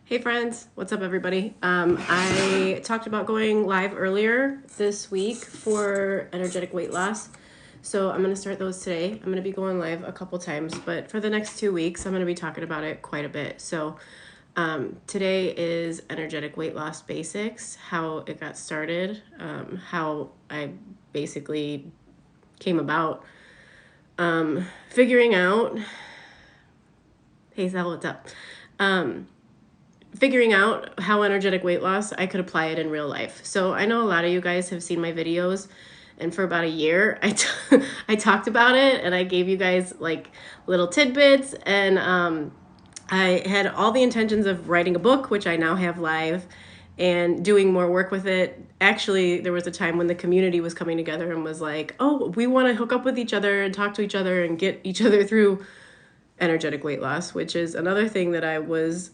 Hey friends, what's up everybody? I talked about going live earlier this week for energetic weight loss. So I'm going to start those today. I'm going to be going live a couple times, but for the next 2 weeks, I'm going to be talking about it quite a bit. So today is energetic weight loss basics, how it got started, how I basically came about figuring out, hey Sal, what's up? Figuring out how energetic weight loss I could apply it in real life. So I know a lot of you guys have seen my videos, and for about a year I talked about it and I gave you guys like little tidbits, and I had all the intentions of writing a book, which I now have live, and doing more work with it. Actually, there was a time when the community was coming together and was like, oh, we want to hook up with each other and talk to each other and get each other through energetic weight loss, which is another thing that I was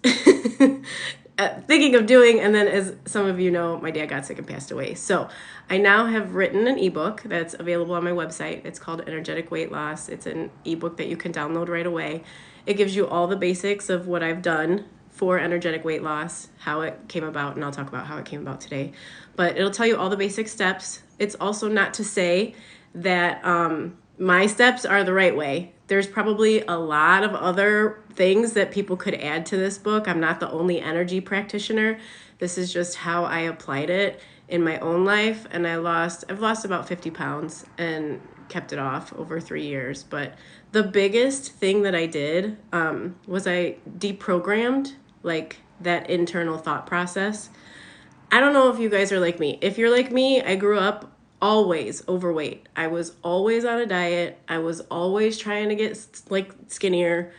thinking of doing. And then, as some of you know, my dad got sick and passed away. So I now have written an ebook that's available on my website. It's called Energetic Weight Loss. It's an ebook that you can download right away. It gives you all the basics of what I've done for energetic weight loss, how it came about, and I'll talk about how it came about today. But it'll tell you all the basic steps. It's also not to say that my steps are the right way. There's probably a lot of other things that people could add to this book. I'm not the only energy practitioner. This is just how I applied it in my own life. And I've lost about 50 pounds and kept it off over 3 years. But the biggest thing that I did was I deprogrammed like that internal thought process. I don't know if you guys are like me. If you're like me, I grew up always overweight. I was always on a diet. I was always trying to get like skinnier.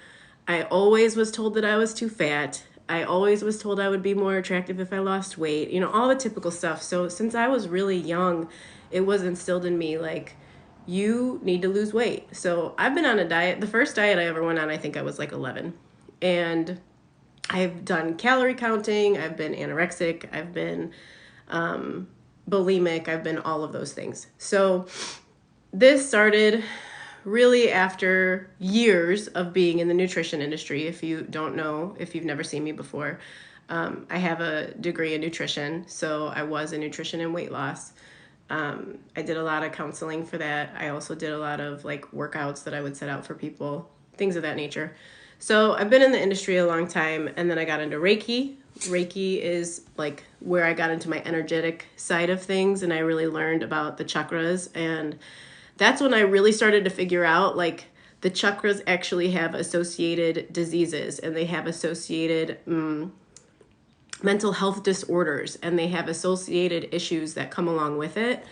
I always was told that I was too fat. I always was told I would be more attractive if I lost weight, all the typical stuff. So since I was really young, it was instilled in me like, you need to lose weight. So I've been on a diet. The first diet I ever went on, I think I was like 11. And I've done calorie counting. I've been anorexic. I've been bulimic. I've been all of those things. So this started really after years of being in the nutrition industry. If you don't know, if you've never seen me before, I have a degree in nutrition. So I was in nutrition and weight loss. I did a lot of counseling for that. I also did a lot of like workouts that I would set out for people, things of that nature. So I've been in the industry a long time, and then I got into Reiki. Reiki is like where I got into my energetic side of things, and I really learned about the chakras. And that's when I really started to figure out like the chakras actually have associated diseases, and they have associated mental health disorders, and they have associated issues that come along with it.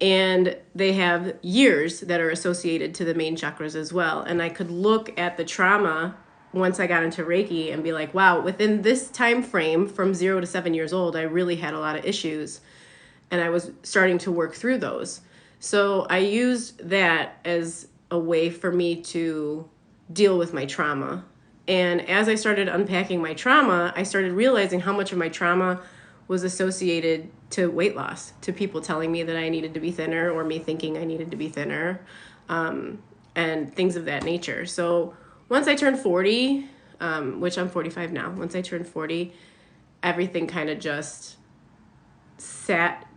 And they have years that are associated to the main chakras as well. And I could look at the trauma once I got into Reiki and be like, wow, within this time frame from 0 to 7 years old, I really had a lot of issues, and I was starting to work through those. So I used that as a way for me to deal with my trauma. And as I started unpacking my trauma, I started realizing how much of my trauma was associated to weight loss, to people telling me that I needed to be thinner, or me thinking I needed to be thinner, and things of that nature. So once I turned 40, which I'm 45 now, once I turned 40, everything kind of just sat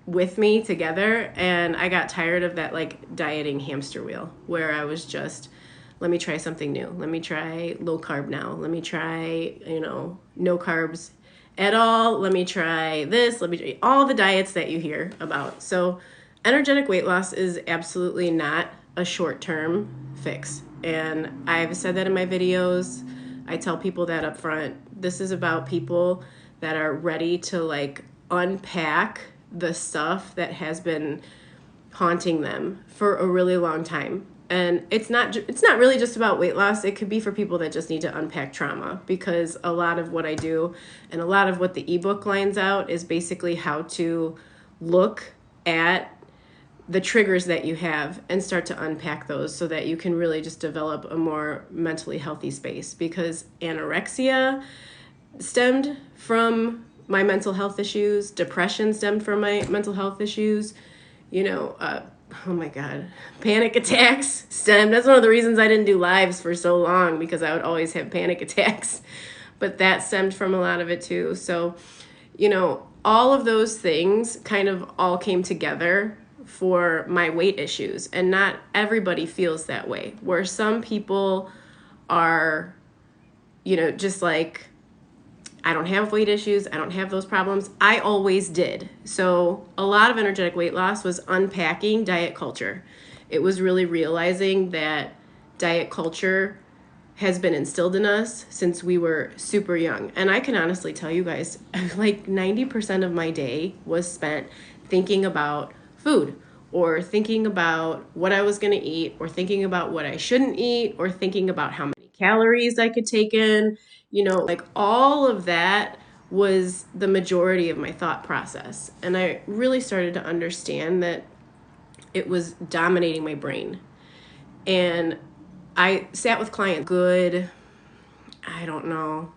with me together, and I got tired of that like dieting hamster wheel where I was just, let me try something new. Let me try low carb now. Let me try, no carbs at all. Let me try this. Let me try all the diets that you hear about. So energetic weight loss is absolutely not a short-term fix. And I've said that in my videos. I tell people that up front. This is about people that are ready to like unpack the stuff that has been haunting them for a really long time. And it's not really just about weight loss. It could be for people that just need to unpack trauma, because a lot of what I do and a lot of what the ebook lines out is basically how to look at the triggers that you have and start to unpack those so that you can really just develop a more mentally healthy space. Because anorexia stemmed from my mental health issues, depression stemmed from my mental health issues, oh my God, panic attacks stemmed. That's one of the reasons I didn't do lives for so long, because I would always have panic attacks. but that stemmed from a lot of it too. So, all of those things kind of all came together for my weight issues. And not everybody feels that way. Where some people are, just like, I don't have weight issues. I don't have those problems. I always did. So a lot of energetic weight loss was unpacking diet culture. It was really realizing that diet culture has been instilled in us since we were super young. And I can honestly tell you guys, like 90% of my day was spent thinking about food, or thinking about what I was going to eat, or thinking about what I shouldn't eat, or thinking about how many calories I could take in. Like all of that was the majority of my thought process. And I really started to understand that it was dominating my brain. And I sat with clients good, I don't know,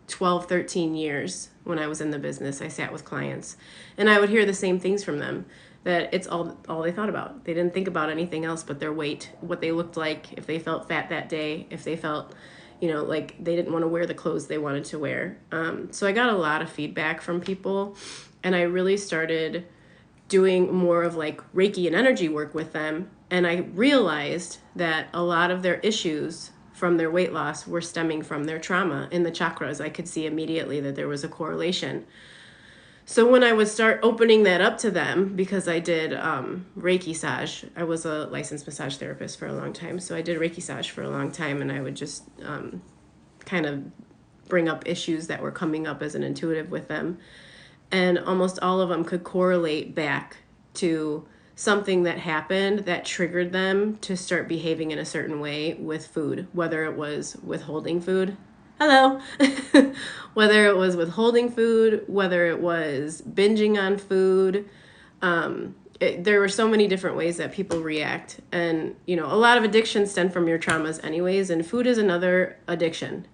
12, 13 years when I was in the business. I sat with clients and I would hear the same things from them, that it's all they thought about. They didn't think about anything else but their weight, what they looked like, if they felt fat that day, if they felt, like they didn't want to wear the clothes they wanted to wear. So I got a lot of feedback from people, and I really started doing more of like Reiki and energy work with them. And I realized that a lot of their issues from their weight loss were stemming from their trauma in the chakras. I could see immediately that there was a correlation. So when I would start opening that up to them, because I did Reiki massage, I was a licensed massage therapist for a long time. So I did Reiki massage for a long time, and I would just kind of bring up issues that were coming up as an intuitive with them. And almost all of them could correlate back to something that happened that triggered them to start behaving in a certain way with food, whether it was withholding food. Hello. Whether it was withholding food, whether it was binging on food. There were so many different ways that people react. And, a lot of addictions stem from your traumas anyways. And food is another addiction,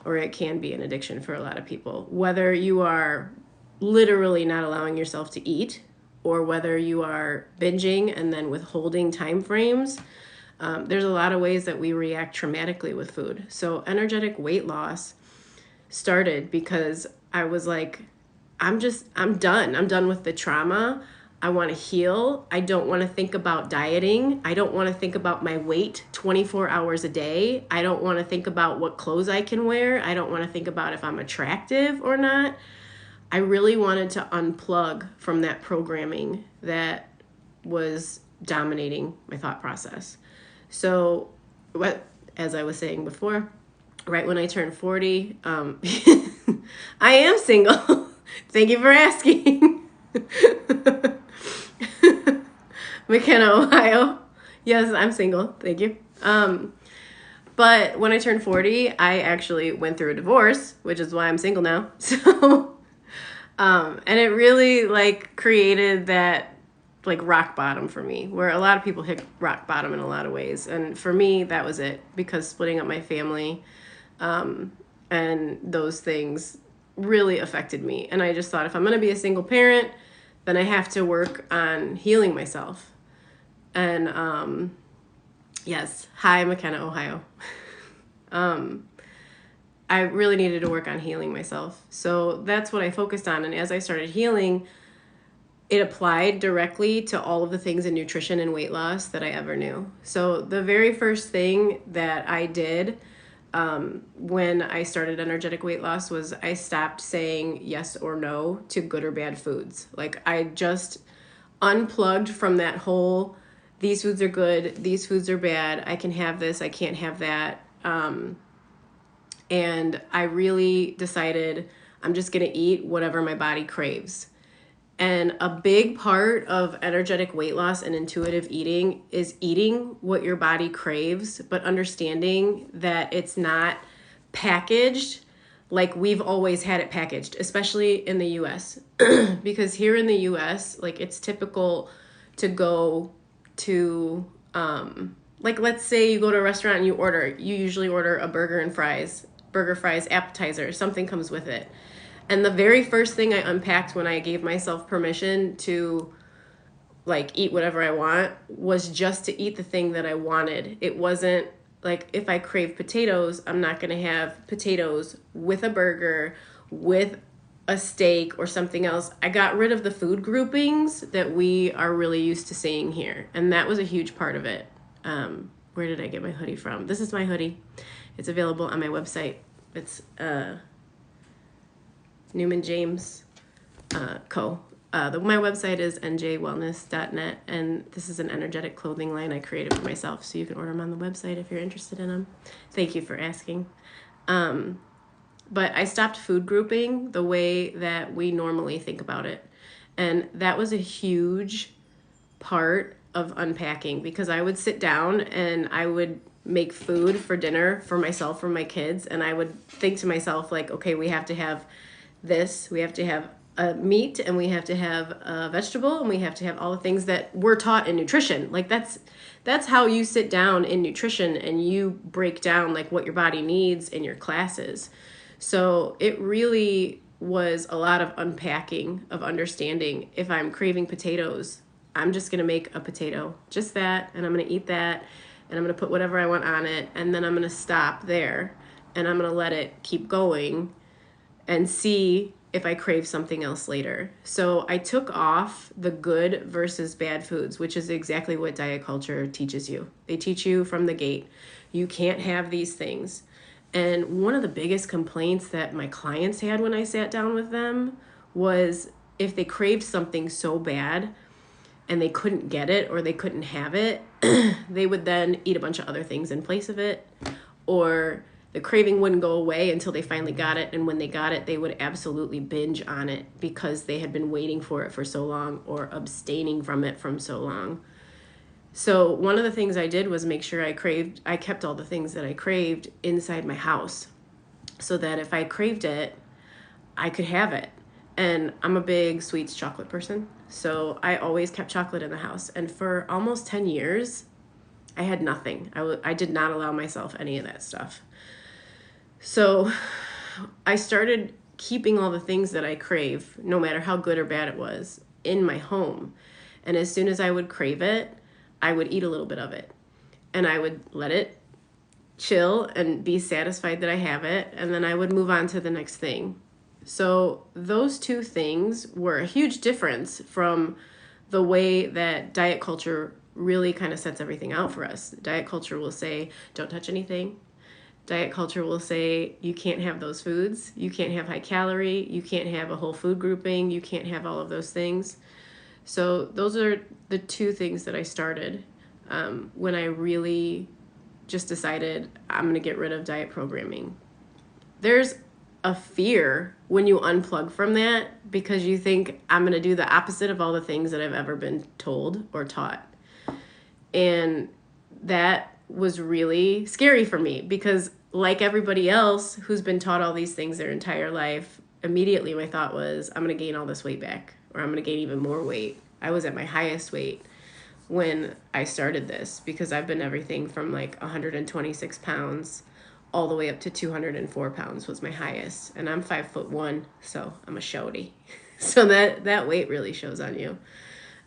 or it can be an addiction for a lot of people. Whether you are literally not allowing yourself to eat, or whether you are binging and then withholding time frames, there's a lot of ways that we react traumatically with food. So energetic weight loss started because I was like, I'm done. I'm done with the trauma. I want to heal. I don't want to think about dieting. I don't want to think about my weight 24 hours a day. I don't want to think about what clothes I can wear. I don't want to think about if I'm attractive or not. I really wanted to unplug from that programming that was dominating my thought process. So, as I was saying before, right when I turned 40, I am single. Thank you for asking. McKenna, Ohio. Yes, I'm single. Thank you. But when I turned 40, I actually went through a divorce, which is why I'm single now. So, and it really created that rock bottom for me, where a lot of people hit rock bottom in a lot of ways. And for me, that was it, because splitting up my family, and those things really affected me. And I just thought, if I'm going to be a single parent, then I have to work on healing myself. And, yes. Hi, McKenna, Ohio. I really needed to work on healing myself. So that's what I focused on. And as I started healing, it applied directly to all of the things in nutrition and weight loss that I ever knew. So the very first thing that I did when I started energetic weight loss was I stopped saying yes or no to good or bad foods. I just unplugged from that whole, these foods are good, these foods are bad, I can have this, I can't have that. And I really decided I'm just going to eat whatever my body craves. And a big part of energetic weight loss and intuitive eating is eating what your body craves, but understanding that it's not packaged like we've always had it packaged, especially in the US. Because here in the US, it's typical to go to, let's say you go to a restaurant and you usually order a burger, fries, appetizer, something comes with it. And the very first thing I unpacked when I gave myself permission to eat whatever I want was just to eat the thing that I wanted. It wasn't Like if I crave potatoes, I'm not going to have potatoes with a burger, with a steak or something else. I got rid of the food groupings that we are really used to seeing here. And that was a huge part of it. Where did I get my hoodie from? This is my hoodie. It's available on my website. It's Newman James Co. My website is njwellness.net, and this is an energetic clothing line I created for myself, so you can order them on the website if you're interested in them. Thank you for asking. But I stopped food grouping the way that we normally think about it. And that was a huge part of unpacking, because I would sit down and I would make food for dinner for myself, for my kids, and I would think to myself, like, okay, we have to have this, we have to have a meat, and we have to have a vegetable, and we have to have all the things that we're taught in nutrition. Like that's how you sit down in nutrition and you break down like what your body needs in your classes. So it really was a lot of unpacking, of understanding, if I'm craving potatoes, I'm just going to make a potato, just that, and I'm going to eat that, and I'm going to put whatever I want on it, and then I'm going to stop there, and I'm going to let it keep going and see if I crave something else later. So I took off the good versus bad foods, which is exactly what diet culture teaches you. They teach you from the gate, you can't have these things. And one of the biggest complaints that my clients had when I sat down with them was if they craved something so bad and they couldn't get it or they couldn't have it, they would then eat a bunch of other things in place of it, or the craving wouldn't go away until they finally got it. And when they got it, they would absolutely binge on it because they had been waiting for it for so long or abstaining from it from so long. So one of the things I did was make sure I kept all the things that I craved inside my house, so that if I craved it, I could have it. And I'm a big sweets chocolate person, so I always kept chocolate in the house. And for almost 10 years, I had nothing. I did not allow myself any of that stuff. So I started keeping all the things that I crave, no matter how good or bad it was, in my home. And as soon as I would crave it, I would eat a little bit of it. And I would let it chill and be satisfied that I have it. And then I would move on to the next thing. So those two things were a huge difference from the way that diet culture really kind of sets everything out for us. Diet culture will say, don't touch anything. Diet culture will say, you can't have those foods. You can't have high calorie. You can't have a whole food grouping. You can't have all of those things. So those are the two things that I started when I really just decided I'm going to get rid of diet programming. There's a fear when you unplug from that, because you think I'm going to do the opposite of all the things that I've ever been told or taught. And that was really scary for me, because like everybody else who's been taught all these things their entire life, immediately my thought was, I'm going to gain all this weight back, or I'm going to gain even more weight. I was at my highest weight when I started this, because I've been everything from like 126 pounds all the way up to 204 pounds was my highest. And I'm 5'1", so I'm a shorty. So that weight really shows on you.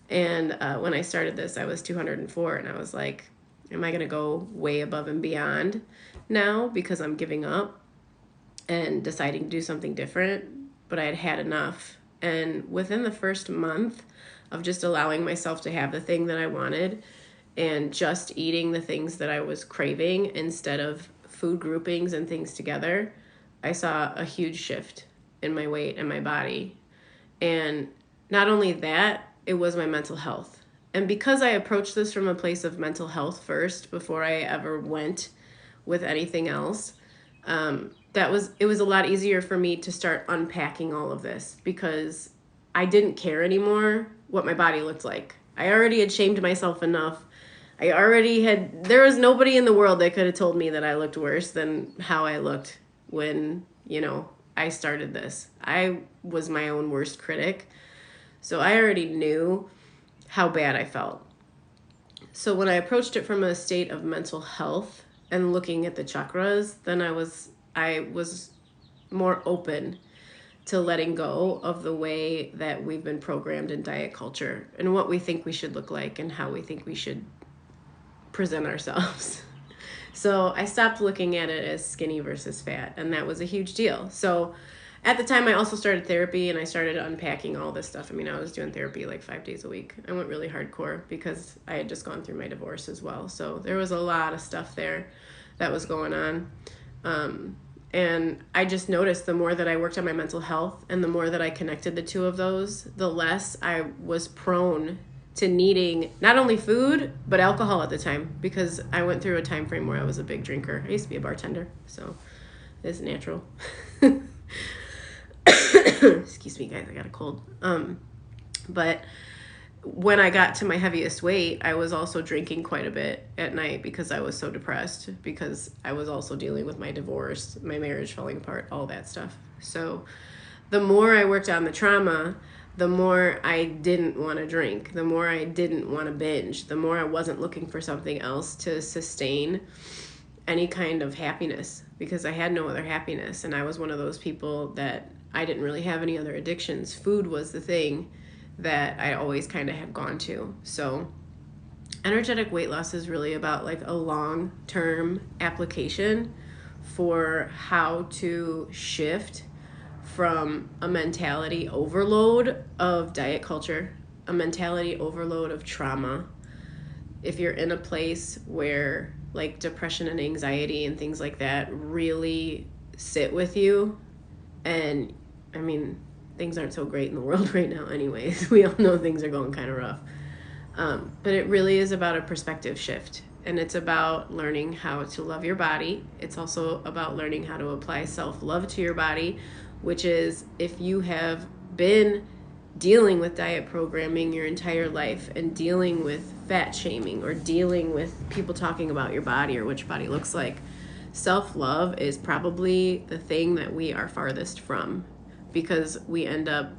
And when I started this, I was 204, and I was like, am I going to go way above and beyond now because I'm giving up and deciding to do something different? But I had had enough. And within the first month of just allowing myself to have the thing that I wanted and just eating the things that I was craving instead of food groupings and things together, I saw a huge shift in my weight and my body. And not only that, it was my mental health. And because I approached this from a place of mental health first before I ever went with anything else, it was a lot easier for me to start unpacking all of this, because I didn't care anymore what my body looked like. I already had shamed myself enough. There was nobody in the world that could have told me that I looked worse than how I looked when, I started this. I was my own worst critic. So I already knew how bad I felt. So when I approached it from a state of mental health and looking at the chakras, then I was more open to letting go of the way that we've been programmed in diet culture and what we think we should look like and how we think we should present ourselves. So I stopped looking at it as skinny versus fat, and that was a huge deal. So at the time, I also started therapy, and I started unpacking all this stuff. I mean, I was doing therapy like 5 days a week. I went really hardcore because I had just gone through my divorce as well. So there was a lot of stuff there that was going on. And I just noticed the more that I worked on my mental health and the more that I connected the two of those, the less I was prone to needing not only food, but alcohol at the time, because I went through a time frame where I was a big drinker. I used to be a bartender, so it's natural. Excuse me, guys, I got a cold. But when I got to my heaviest weight, I was also drinking quite a bit at night because I was so depressed, because I was also dealing with my divorce, my marriage falling apart, all that stuff. So the more I worked on the trauma, the more I didn't want to drink, the more I didn't want to binge, the more I wasn't looking for something else to sustain any kind of happiness, because I had no other happiness. And I was one of those people that I didn't really have any other addictions. Food was the thing that I always kind of had gone to. So energetic weight loss is really about like a long-term application for how to shift from a mentality overload of diet culture, a mentality overload of trauma. If you're in a place where like depression and anxiety and things like that really sit with you, and I mean, things aren't so great in the world right now anyways. We all know things are going kind of rough. But it really is about a perspective shift. And it's about learning how to love your body. It's also about learning how to apply self-love to your body, which is if you have been dealing with diet programming your entire life and dealing with fat shaming or dealing with people talking about your body or what your body looks like, self-love is probably the thing that we are farthest from, because we end up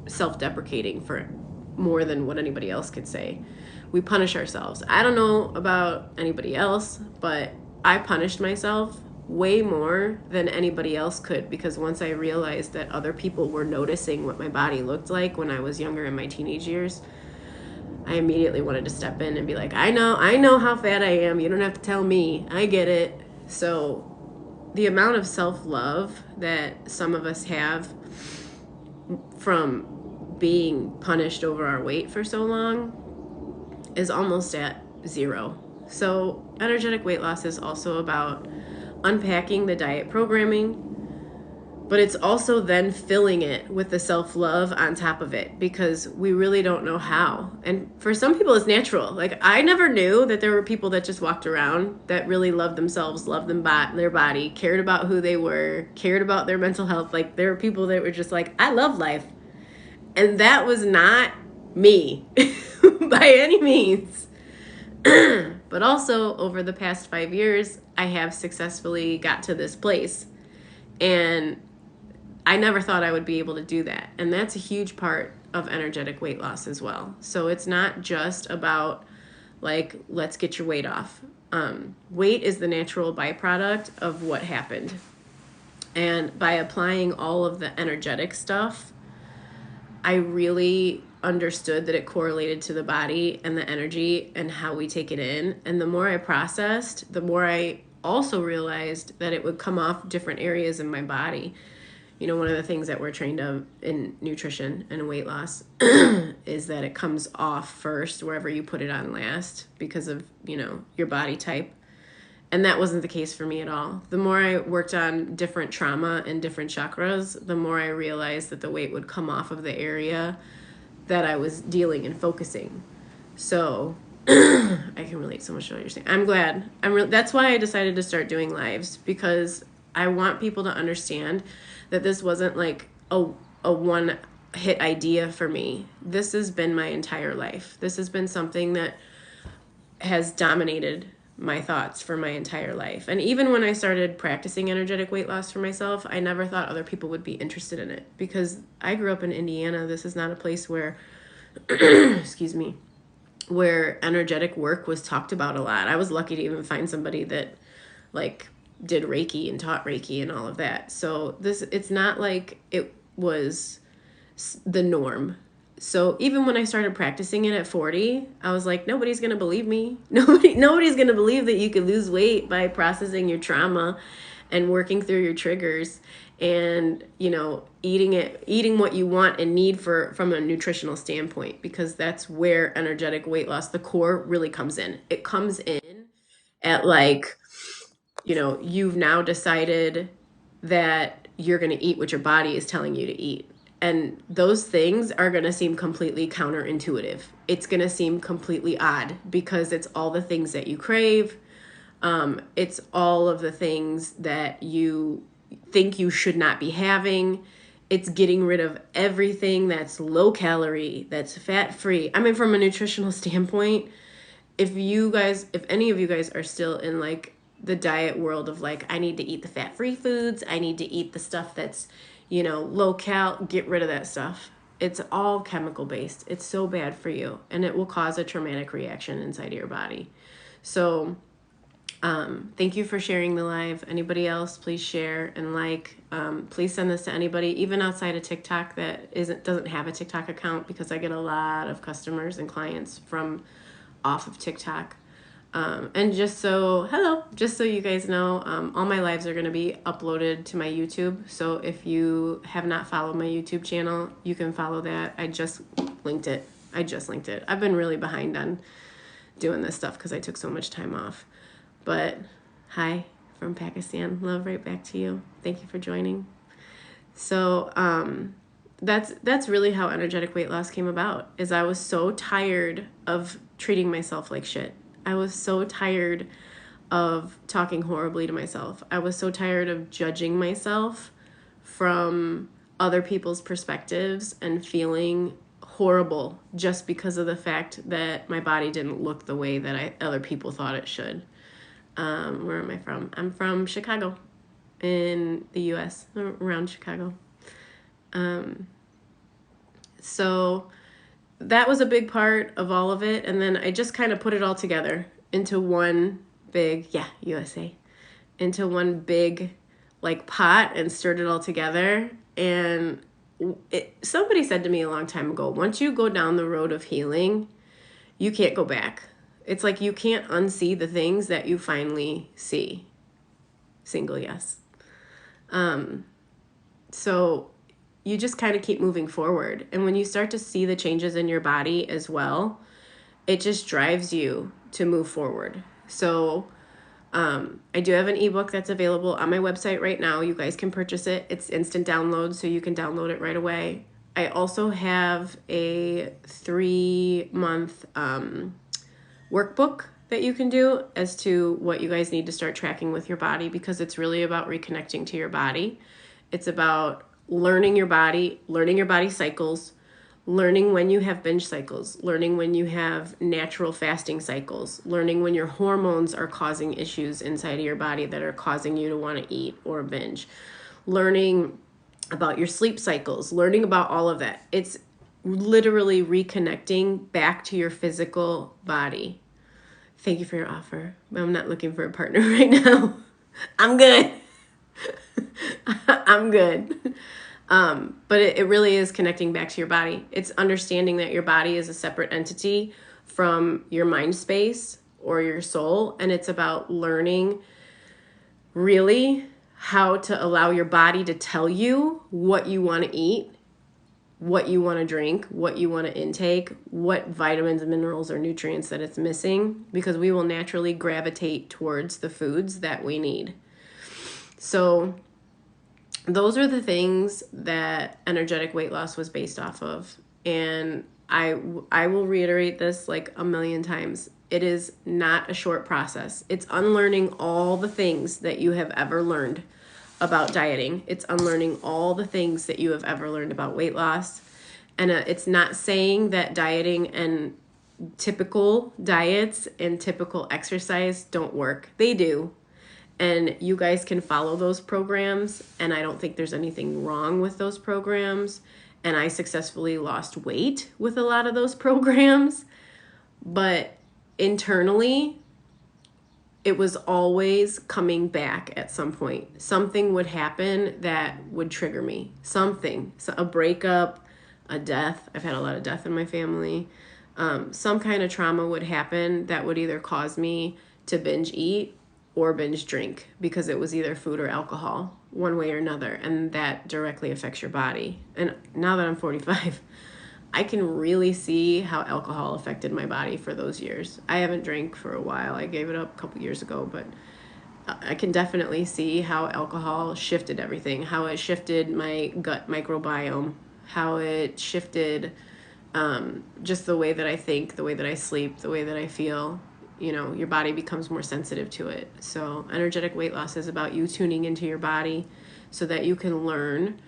self-deprecating for more than what anybody else could say. We punish ourselves. I don't know about anybody else, but I punished myself way more than anybody else could, because once I realized that other people were noticing what my body looked like when I was younger in my teenage years, I immediately wanted to step in and be like, I know how fat I am. You don't have to tell me. I get it. So the amount of self-love that some of us have from being punished over our weight for so long is almost at zero. So energetic weight loss is also about unpacking the diet programming, but it's also then filling it with the self-love on top of it, because we really don't know how. And for some people it's natural. Like, I never knew that there were people that just walked around that really loved themselves, loved their body, cared about who they were, cared about their mental health. Like, there were people that were just like, I love life. And that was not me by any means. But also over the past 5 years, I have successfully got to this place, and I never thought I would be able to do that. And that's a huge part of energetic weight loss as well. So it's not just about like, let's get your weight off. Weight is the natural byproduct of what happened. And by applying all of the energetic stuff, I really understood that it correlated to the body and the energy and how we take it in. And the more I processed, the more I also realized that it would come off different areas in my body. You know, one of the things that we're trained of in nutrition and weight loss is that it comes off first wherever you put it on last, because of, you know, your body type. And that wasn't the case for me at all. The more I worked on different trauma and different chakras, the more I realized that the weight would come off of the area that I was dealing and focusing. So I can relate so much to what you're saying. I'm glad. That's why I decided to start doing lives, because I want people to understand that this wasn't like a one hit idea for me. This has been my entire life. This has been something that has dominated my thoughts for my entire life. And even when I started practicing energetic weight loss for myself, I never thought other people would be interested in it, because I grew up in Indiana. This is not a place where, excuse me, where energetic work was talked about a lot. I was lucky to even find somebody that like did Reiki and taught Reiki and all of that. So it's not like it was the norm. So even when I started practicing it at 40, I was like, nobody's going to believe me. Nobody's going to believe that you could lose weight by processing your trauma and working through your triggers and, you know, eating what you want and need from a nutritional standpoint, because that's where energetic weight loss, the core, really comes in. It comes in at like, you know, you've now decided that you're going to eat what your body is telling you to eat. And those things are going to seem completely counterintuitive. It's going to seem completely odd because it's all the things that you crave. It's all of the things that you think you should not be having. It's getting rid of everything that's low calorie, that's fat free. I mean, from a nutritional standpoint, if any of you guys are still in like the diet world of like, I need to eat the fat free foods, I need to eat the stuff that's, you know, low cal, get rid of that stuff. It's all chemical based. It's so bad for you, and it will cause a traumatic reaction inside of your body. So thank you for sharing the live. Anybody else, please share and like. Please send this to anybody, even outside of TikTok, that doesn't have a TikTok account, because I get a lot of customers and clients from off of TikTok. And just so you guys know, all my lives are going to be uploaded to my YouTube. So if you have not followed my YouTube channel, you can follow that. I just linked it. I've been really behind on doing this stuff because I took so much time off. But hi from Pakistan. Love right back to you. Thank you for joining. So that's really how energetic weight loss came about. Is I was so tired of treating myself like shit. I was so tired of talking horribly to myself. I was so tired of judging myself from other people's perspectives and feeling horrible just because of the fact that my body didn't look the way that other people thought it should. Where am I from? I'm from Chicago in the US, around Chicago. So that was a big part of all of it. And then I just kind of put it all together into one big, USA, into one big like pot and stirred it all together. And somebody said to me a long time ago, once you go down the road of healing, you can't go back. It's like you can't unsee the things that you finally see. Single yes. So you just kind of keep moving forward. And when you start to see the changes in your body as well, it just drives you to move forward. So I do have an ebook that's available on my website right now. You guys can purchase it. It's instant download, so you can download it right away. I also have a 3-month workbook that you can do as to what you guys need to start tracking with your body, because it's really about reconnecting to your body. It's about learning your body cycles, learning when you have binge cycles, learning when you have natural fasting cycles, learning when your hormones are causing issues inside of your body that are causing you to want to eat or binge, learning about your sleep cycles, learning about all of that. It's literally reconnecting back to your physical body. Thank you for your offer. I'm not looking for a partner right now. I'm good. I'm good. But it really is connecting back to your body. It's understanding that your body is a separate entity from your mind space or your soul. And it's about learning really how to allow your body to tell you what you want to eat, what you want to drink, what you want to intake, what vitamins and minerals or nutrients that it's missing, because we will naturally gravitate towards the foods that we need. So those are the things that energetic weight loss was based off of. And I will reiterate this like a million times. It is not a short process. It's unlearning all the things that you have ever learned about dieting. It's unlearning all the things that you have ever learned about weight loss. And it's not saying that dieting and typical diets and typical exercise don't work. They do. And you guys can follow those programs, and I don't think there's anything wrong with those programs. And I successfully lost weight with a lot of those programs. But internally, it was always coming back at some point. Something would happen that would trigger me. Something, so a breakup, a death. I've had a lot of death in my family. Some kind of trauma would happen that would either cause me to binge eat or binge drink, because it was either food or alcohol, one way or another, and that directly affects your body. And now that I'm 45, I can really see how alcohol affected my body for those years. I haven't drank for a while. I gave it up a couple years ago, but I can definitely see how alcohol shifted everything, how it shifted my gut microbiome, how it shifted just the way that I think, the way that I sleep, the way that I feel. You know, your body becomes more sensitive to it. So energetic weight loss is about you tuning into your body so that you can learn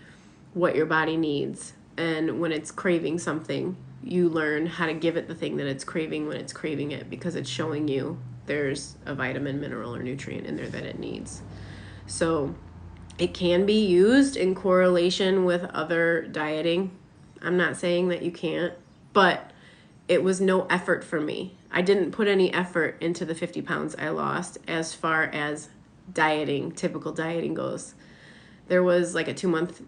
what your body needs. And when it's craving something, you learn how to give it the thing that it's craving when it's craving it, because it's showing you there's a vitamin, mineral, or nutrient in there that it needs. So it can be used in correlation with other dieting. I'm not saying that you can't, but it was no effort for me. I didn't put any effort into the 50 pounds I lost as far as dieting, typical dieting goes. There was like a 2-month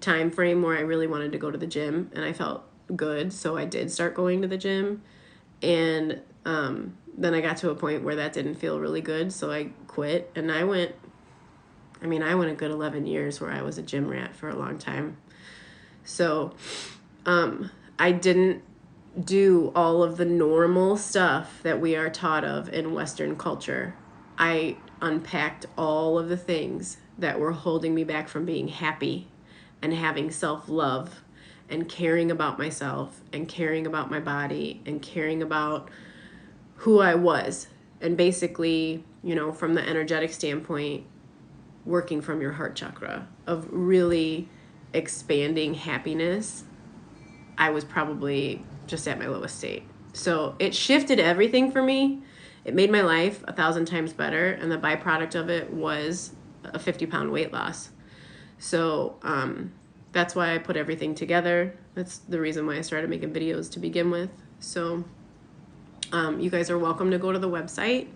time frame where I really wanted to go to the gym and I felt good. So I did start going to the gym. And then I got to a point where that didn't feel really good. So I quit, and I went a good 11 years where I was a gym rat for a long time. So I didn't do all of the normal stuff that we are taught of in Western culture. I unpacked all of the things that were holding me back from being happy and having self-love and caring about myself and caring about my body and caring about who I was. And basically, you know, from the energetic standpoint, working from your heart chakra of really expanding happiness, I was probably just at my lowest state. So it shifted everything for me. It made my life 1,000 times better. And the byproduct of it was a 50-pound weight loss. So that's why I put everything together. That's the reason why I started making videos to begin with. So you guys are welcome to go to the website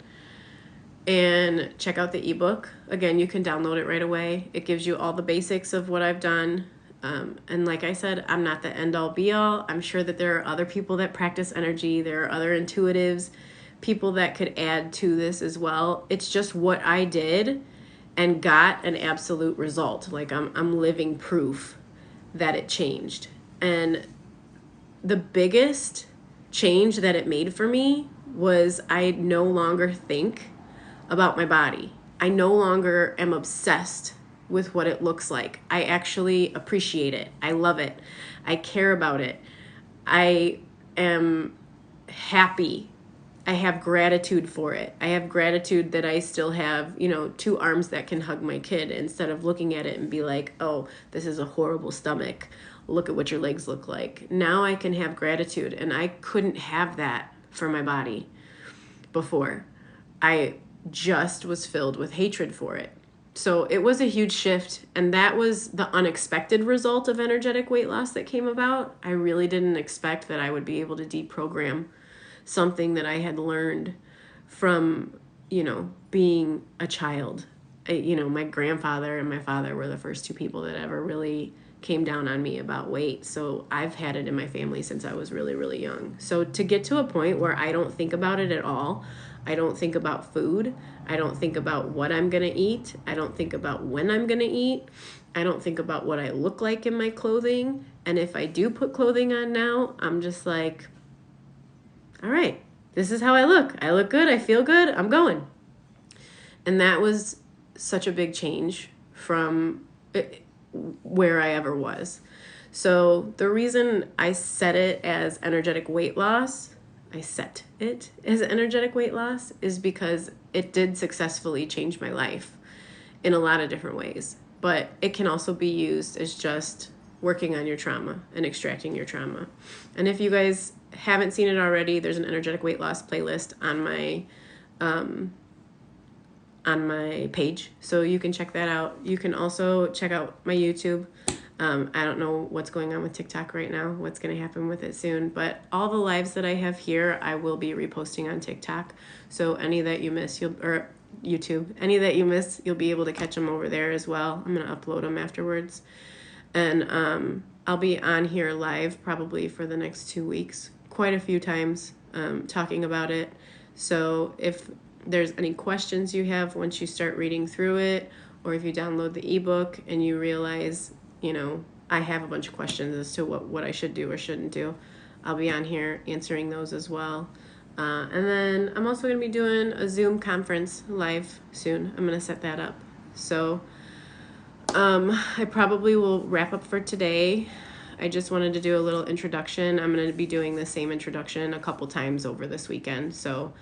and check out the ebook. Again, you can download it right away. It gives you all the basics of what I've done. And like I said, I'm not the end-all be-all. I'm sure that there are other people that practice energy. There are other intuitives, people that could add to this as well. It's just what I did and got an absolute result. Like I'm living proof that it changed. And the biggest change that it made for me was I no longer think about my body. I no longer am obsessed with what it looks like. I actually appreciate it. I love it. I care about it. I am happy. I have gratitude for it. I have gratitude that I still have, you know, 2 arms that can hug my kid, instead of looking at it and be like, oh, this is a horrible stomach. Look at what your legs look like. Now I can have gratitude, and I couldn't have that for my body before. I just was filled with hatred for it. So it was a huge shift, and that was the unexpected result of energetic weight loss that came about. I really didn't expect that I would be able to deprogram something that I had learned from, you know, being a child. You know, my grandfather and my father were the first 2 people that ever really came down on me about weight. So I've had it in my family since I was really, really young. So to get to a point where I don't think about it at all, I don't think about food. I don't think about what I'm going to eat. I don't think about when I'm going to eat. I don't think about what I look like in my clothing. And if I do put clothing on now, I'm just like, all right, this is how I look. I look good. I feel good. I'm going. And that was such a big change from where I ever was. So the reason I set it as energetic weight loss, is because it did successfully change my life in a lot of different ways. But it can also be used as just working on your trauma and extracting your trauma. And if you guys haven't seen it already, there's an energetic weight loss playlist on my page, so you can check that out. You can also check out my YouTube. I don't know what's going on with TikTok right now, what's going to happen with it soon, but all the lives that I have here, I will be reposting on TikTok. So any that you miss, YouTube, any that you miss, you'll be able to catch them over there as well. I'm going to upload them afterwards. And I'll be on here live probably for the next 2 weeks, quite a few times, talking about it. So if there's any questions you have once you start reading through it, or if you download the ebook and you realize, I have a bunch of questions as to what I should do or shouldn't do, I'll be on here answering those as well. And then I'm also going to be doing a Zoom conference live soon. I'm going to set that up. So I probably will wrap up for today. I just wanted to do a little introduction. I'm going to be doing the same introduction a couple times over this weekend. So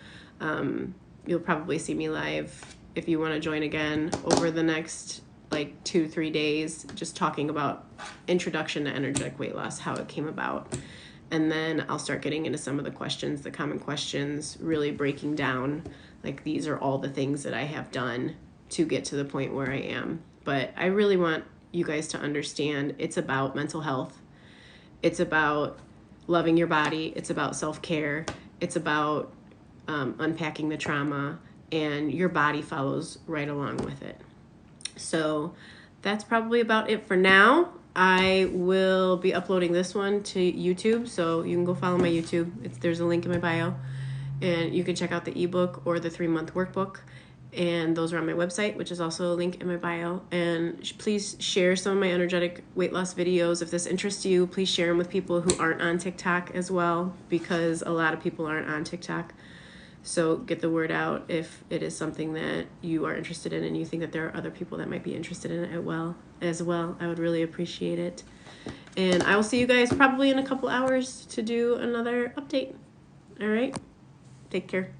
you'll probably see me live if you want to join again over the next 2-3 days, just talking about introduction to energetic weight loss, how it came about. And then I'll start getting into some of the questions, the common questions, really breaking down, these are all the things that I have done to get to the point where I am. But I really want you guys to understand it's about mental health. It's about loving your body. It's about self-care. It's about unpacking the trauma, and your body follows right along with it. So that's probably about it for now. I will be uploading this one to YouTube, so you can go follow my YouTube. There's a link in my bio, and you can check out the ebook or the 3-month workbook, and those are on my website, which is also a link in my bio. And please share some of my energetic weight loss videos if this interests you. Please share them with people who aren't on TikTok as well, because a lot of people aren't on TikTok. So get the word out if it is something that you are interested in and you think that there are other people that might be interested in it as well. I would really appreciate it. And I will see you guys probably in a couple hours to do another update. All right. Take care.